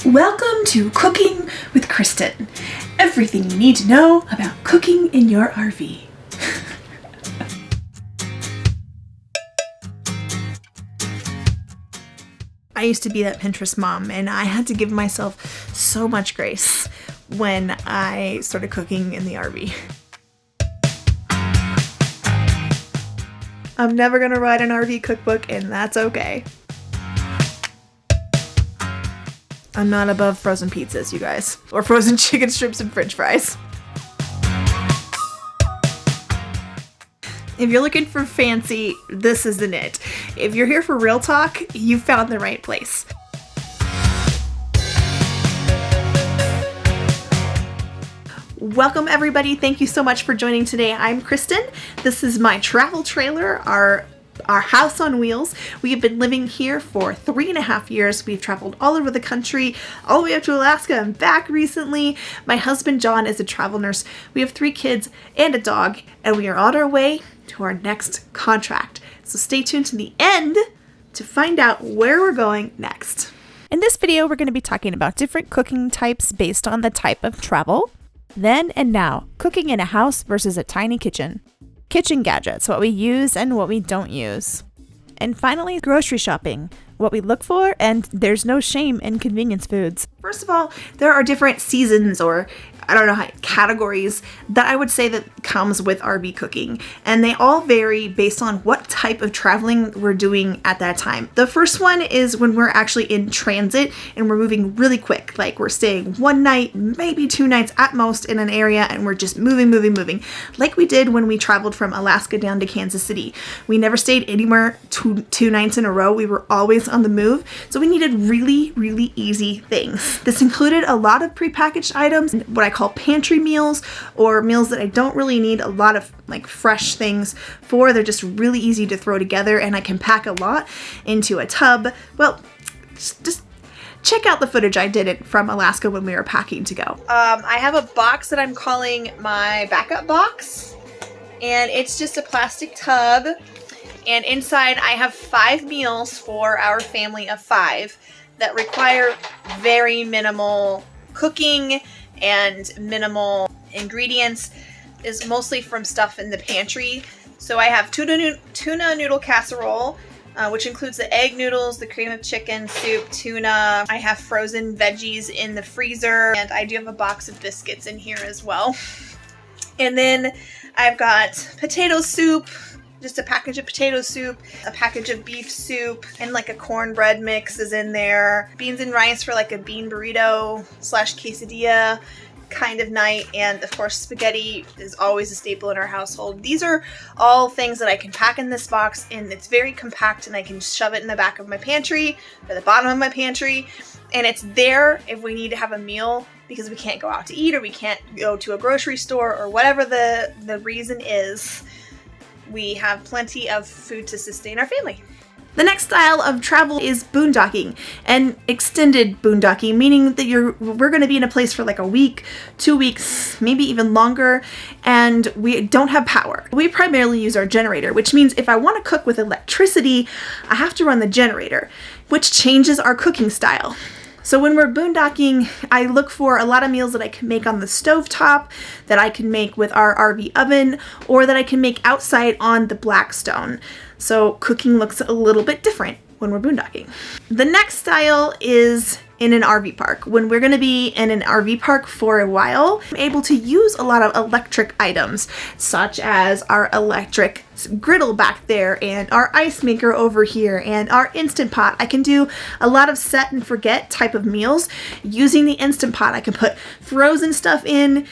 Welcome to Cooking with Kristen. Everything you need to know about cooking in your RV. I used to be that Pinterest mom, and I had to give myself so much grace when I started cooking in the RV. I'm never gonna write an RV cookbook, and that's okay. I'm not above frozen pizzas, you guys. Or frozen chicken strips and french fries. If you're looking for fancy, this isn't it. If you're here for real talk, you found the right place. Welcome everybody. Thank you so much for joining today. I'm Kristen. This is my travel trailer, our house on wheels. We have been living here for 3.5 years. We've traveled all over the country, all the way up to Alaska and back recently. My husband John is a travel nurse. We have 3 kids and a dog, and we are on our way to our next contract. So stay tuned to the end to find out where we're going next. In this video, we're going to be talking about different cooking types based on the type of travel. Then and now, cooking in a house versus a tiny kitchen. Kitchen gadgets, what we use and what we don't use. And finally, grocery shopping, what we look for, and there's no shame in convenience foods. First of all, there are different seasons or categories that I would say that comes with RV cooking, and they all vary based on what type of traveling we're doing at that time. The first one is when we're actually in transit and we're moving really quick, like we're staying 1 night, maybe 2 nights at most in an area, and we're just moving, like we did when we traveled from Alaska down to Kansas City. We never stayed anywhere two nights in a row. We were always on the move, so we needed really easy things. This included a lot of prepackaged items, what I call pantry meals, or meals that I don't really need a lot of fresh things for. They're just really easy to throw together, and I can pack a lot into a tub. Well, just check out the footage I did it from Alaska when we were packing to go. I have a box that I'm calling my backup box, and it's just a plastic tub, and inside I have 5 meals for our family of 5 that require very minimal cooking and minimal ingredients. Is mostly from stuff in the pantry. So I have tuna noodle casserole, which includes the egg noodles, the cream of chicken, soup, tuna. I have frozen veggies in the freezer, and I do have a box of biscuits in here as well. And then I've got potato soup, just a package of potato soup, a package of beef soup, and a cornbread mix is in there. Beans and rice for a bean burrito / quesadilla kind of night, and of course spaghetti is always a staple in our household. These are all things that I can pack in this box, and it's very compact, and I can shove it in the back of my pantry or the bottom of my pantry, and it's there if we need to have a meal because we can't go out to eat or we can't go to a grocery store or whatever the reason is. We have plenty of food to sustain our family. The next style of travel is boondocking, and extended boondocking, meaning that we're going to be in a place for a week, 2 weeks, maybe even longer, and we don't have power. We primarily use our generator, which means if I want to cook with electricity, I have to run the generator, which changes our cooking style. So when we're boondocking, I look for a lot of meals that I can make on the stovetop, that I can make with our RV oven, or that I can make outside on the Blackstone. So cooking looks a little bit different when we're boondocking. The next style is in an RV park. When we're going to be in an RV park for a while, I'm able to use a lot of electric items, such as our electric griddle back there, and our ice maker over here, and our Instant Pot. I can do a lot of set and forget type of meals using the Instant Pot. I can put frozen stuff in,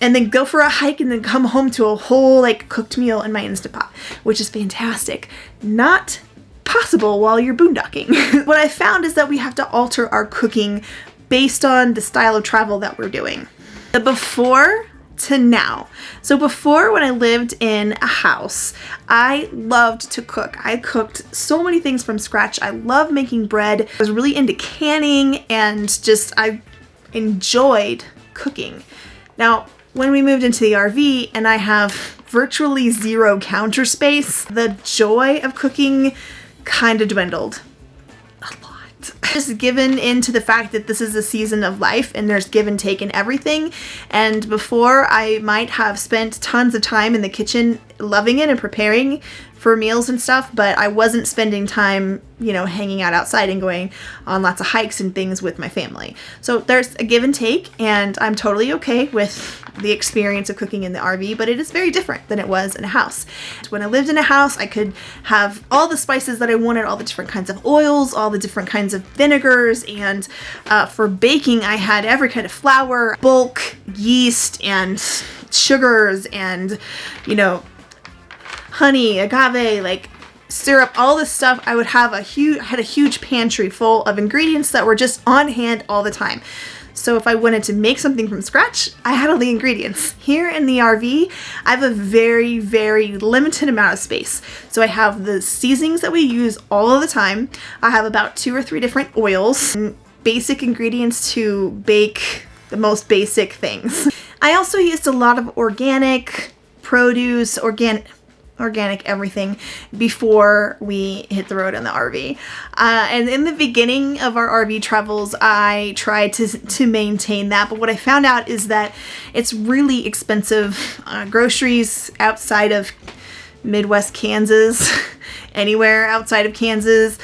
and then go for a hike, and then come home to a whole cooked meal in my Instant Pot, which is fantastic. Not possible while you're boondocking. What I found is that we have to alter our cooking based on the style of travel that we're doing. The before to now. So before, when I lived in a house, I loved to cook. I cooked so many things from scratch. I love making bread. I was really into canning, and I enjoyed cooking. Now, when we moved into the RV and I have virtually zero counter space, the joy of cooking kind of dwindled a lot. Just given into the fact that this is a season of life and there's give and take in everything. And before, I might have spent tons of time in the kitchen loving it and preparing for meals and stuff, but I wasn't spending time, you know, hanging out outside and going on lots of hikes and things with my family. So there's a give and take, and I'm totally okay with the experience of cooking in the RV, but it is very different than it was in a house. When I lived in a house, I could have all the spices that I wanted, all the different kinds of oils, all the different kinds of vinegars, and for baking, I had every kind of flour, bulk, yeast, and sugars, and, you know, honey, agave, like syrup, all this stuff. I would have a huge pantry full of ingredients that were just on hand all the time. So if I wanted to make something from scratch, I had all the ingredients. Here in the RV, I have a very, very limited amount of space. So I have the seasonings that we use all of the time. I have about 2 or 3 different oils and basic ingredients to bake the most basic things. I also used a lot of organic produce, organic everything before we hit the road in the RV. And in the beginning of our RV travels, I tried to maintain that, but what I found out is that it's really expensive. Groceries outside of Midwest Kansas, anywhere outside of Kansas,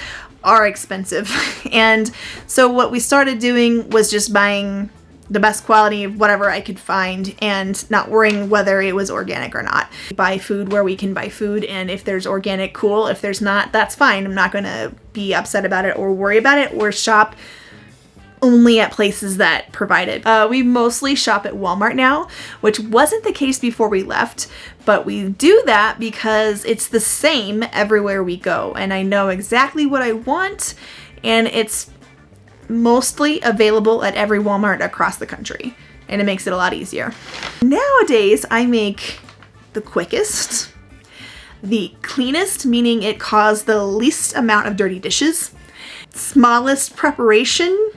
are expensive. And so what we started doing was just buying the best quality of whatever I could find and not worrying whether it was organic or not. Buy food where we can buy food, and if there's organic, cool. If there's not, that's fine. I'm not going to be upset about it or worry about it, or shop only at places that provide it. We mostly shop at Walmart now, which wasn't the case before we left, but we do that because it's the same everywhere we go, and I know exactly what I want, and it's mostly available at every Walmart across the country, and it makes it a lot easier. Nowadays, I make the quickest, the cleanest, meaning it caused the least amount of dirty dishes, smallest preparation,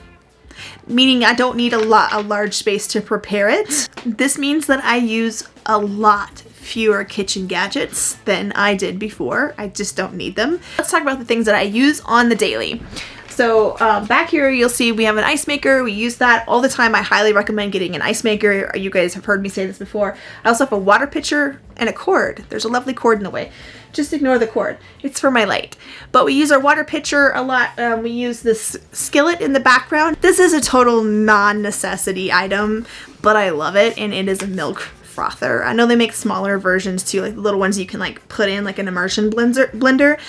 meaning I don't need a large space to prepare it. This means that I use a lot fewer kitchen gadgets than I did before. I just don't need them. Let's talk about the things that I use on the daily. So back here, you'll see we have an ice maker. We use that all the time. I highly recommend getting an ice maker. You guys have heard me say this before. I also have a water pitcher and a cord. There's a lovely cord in the way. Just ignore the cord. It's for my light. But we use our water pitcher a lot. We use this skillet in the background. This is a total non-necessity item, but I love it, and it is a milk frother. I know they make smaller versions too, like the little ones you can like put in like an immersion blender.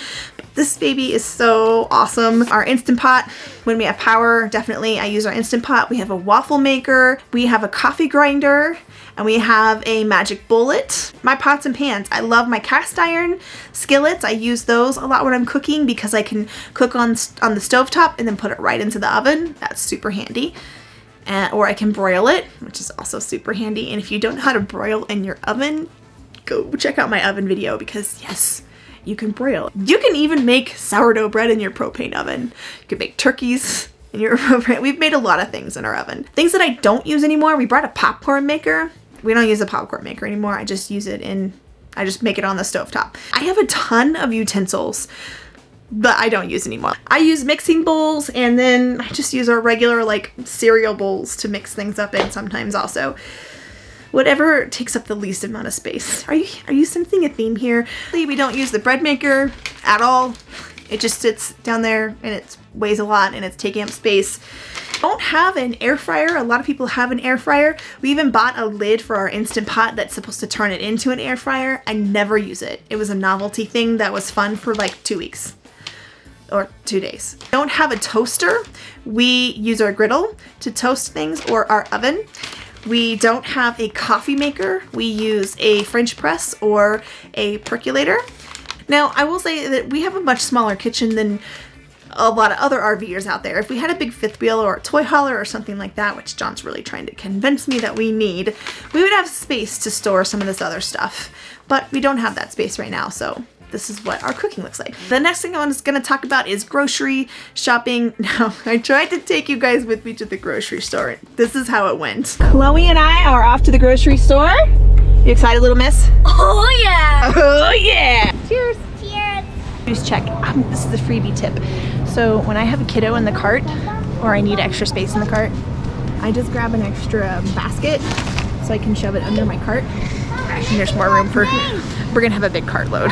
This baby is so awesome. Our Instant Pot, when we have power, definitely I use our Instant Pot. We have a waffle maker, we have a coffee grinder, and we have a magic bullet. My pots and pans. I love my cast iron skillets. I use those a lot when I'm cooking because I can cook on the stovetop and then put it right into the oven. That's super handy. Or I can broil it, which is also super handy. And if you don't know how to broil in your oven, go check out my oven video, because yes, you can broil. You can even make sourdough bread in your propane oven. You can make turkeys in your propane. We've made a lot of things in our oven. Things that I don't use anymore. We brought a popcorn maker. We don't use a popcorn maker anymore. I just use it I just make it on the stovetop. I have a ton of utensils but I don't use anymore. I use mixing bowls, and then I just use our regular like cereal bowls to mix things up in sometimes also. Whatever takes up the least amount of space. Are you sensing a theme here? We don't use the bread maker at all. It just sits down there and it weighs a lot and it's taking up space. Don't have an air fryer. A lot of people have an air fryer. We even bought a lid for our Instant Pot that's supposed to turn it into an air fryer. I never use it. It was a novelty thing that was fun for like 2 weeks. Or 2 days. Don't have a toaster. We use our griddle to toast things, or our oven. We don't have a coffee maker. We use a French press or a percolator. Now, I will say that we have a much smaller kitchen than a lot of other RVers out there. If we had a big fifth wheel or a toy hauler or something like that, which John's really trying to convince me that we need, we would have space to store some of this other stuff. But we don't have that space right now, so this is what our cooking looks like. The next thing I'm going to talk about is grocery shopping. Now, I tried to take you guys with me to the grocery store. This is how it went. Chloe and I are off to the grocery store. You excited, little miss? Oh yeah! Oh yeah! Cheers! Cheers! Check. This is a freebie tip. So when I have a kiddo in the cart, or I need extra space in the cart, I just grab an extra basket so I can shove it under my cart. And there's more room for, we're gonna have a big cart load.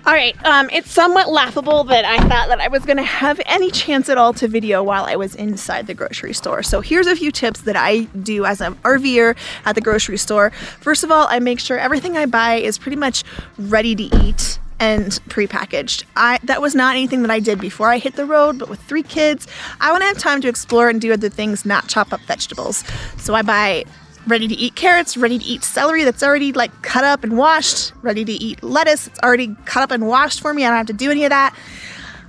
All right, it's somewhat laughable that I thought that I was gonna have any chance at all to video while I was inside the grocery store. So here's a few tips that I do as an RVer at the grocery store. First of all, I make sure everything I buy is pretty much ready to eat and prepackaged. That was not anything that I did before I hit the road, but with 3 kids, I want to have time to explore and do other things, not chop up vegetables. So I buy ready to eat carrots, ready to eat celery that's already like cut up and washed, ready to eat lettuce that's already cut up and washed for me. I don't have to do any of that.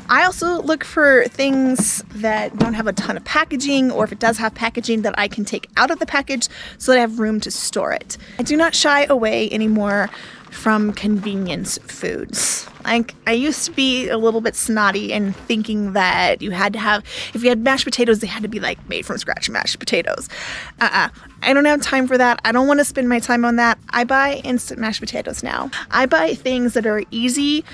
I also look for things that don't have a ton of packaging, or if it does have packaging, that I can take out of the package so that I have room to store it. I do not shy away anymore from convenience foods. Like, I used to be a little bit snotty and thinking that you had to have, if you had mashed potatoes, they had to be like made from scratch mashed potatoes. I don't have time for that. I don't want to spend my time on that. I buy instant mashed potatoes now. I buy things that are easy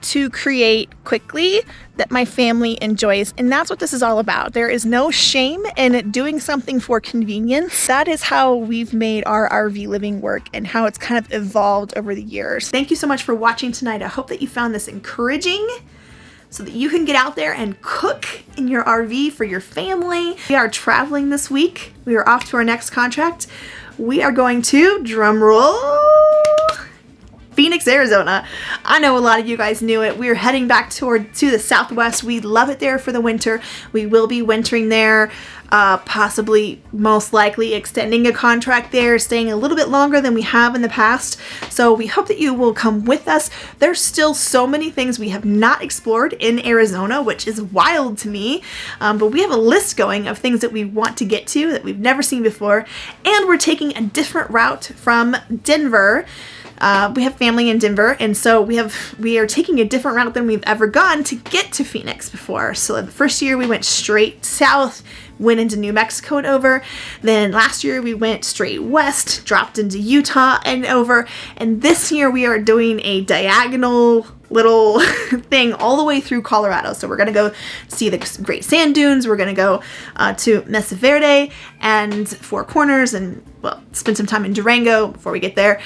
to create quickly that my family enjoys, and that's what this is all about. There is no shame in doing something for convenience. That is how we've made our RV living work and how it's kind of evolved over the years. Thank you so much for watching tonight. I hope that you found this encouraging so that you can get out there and cook in your RV for your family. We are traveling this week. We are off to our next contract. We are going to, drum roll, Phoenix, Arizona. I know a lot of you guys knew it. We're heading back to the Southwest. We love it there for the winter. We will be wintering there, possibly, most likely extending a contract there, staying a little bit longer than we have in the past. So we hope that you will come with us. There's still so many things we have not explored in Arizona, which is wild to me. But we have a list going of things that we want to get to that we've never seen before. And we're taking a different route from Denver. We have family in Denver, and so we are taking a different route than we've ever gone to get to Phoenix before. So the first year we went straight south, went into New Mexico and over. Then last year we went straight west, dropped into Utah and over. And this year we are doing a diagonal little thing all the way through Colorado. So we're going to go see the Great Sand Dunes. We're going to go to Mesa Verde and Four Corners, and well, spend some time in Durango before we get there.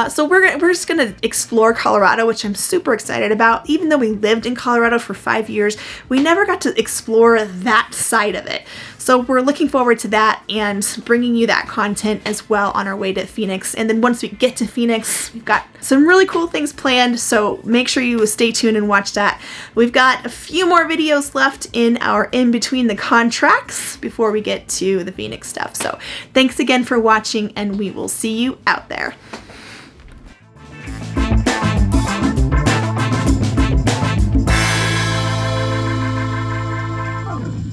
So we're just going to explore Colorado, which I'm super excited about. Even though we lived in Colorado for 5 years, we never got to explore that side of it. So we're looking forward to that and bringing you that content as well on our way to Phoenix. And then once we get to Phoenix, we've got some really cool things planned, so make sure you stay tuned and watch that. We've got a few more videos left in our in between the contracts before we get to the Phoenix stuff. So thanks again for watching, and we will see you out there.